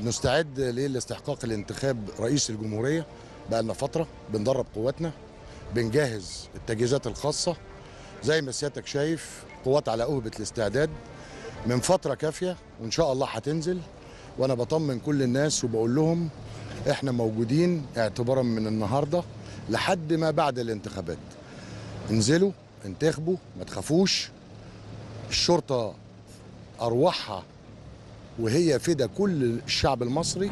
بنستعد لاستحقاق الانتخاب رئيس الجمهورية. بقى لنا فترة بندرب قواتنا، بنجهز التجهيزات الخاصة زي ما سيادتك شايف، قوات على أهبة الاستعداد من فترة كافية، وإن شاء الله هتنزل. وأنا بطمن كل الناس وبقول لهم إحنا موجودين اعتبارا من النهاردة لحد ما بعد الانتخابات. انزلوا انتخبوا، ما تخافوش. الشرطة أرواحها وهي فدا كل الشعب المصري.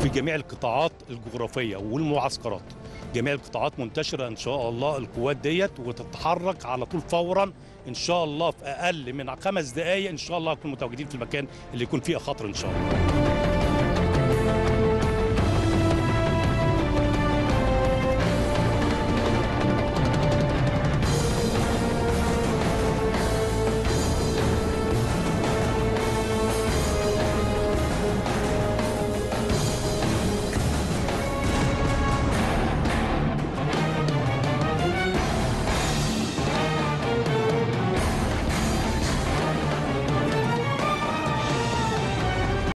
في جميع القطاعات الجغرافية والمعسكرات، جميع القطاعات منتشرة إن شاء الله القوات ديت، وتتحرك على طول فورا إن شاء الله. في أقل من 5 دقايق إن شاء الله نكون متواجدين في المكان اللي يكون فيه خطر إن شاء الله.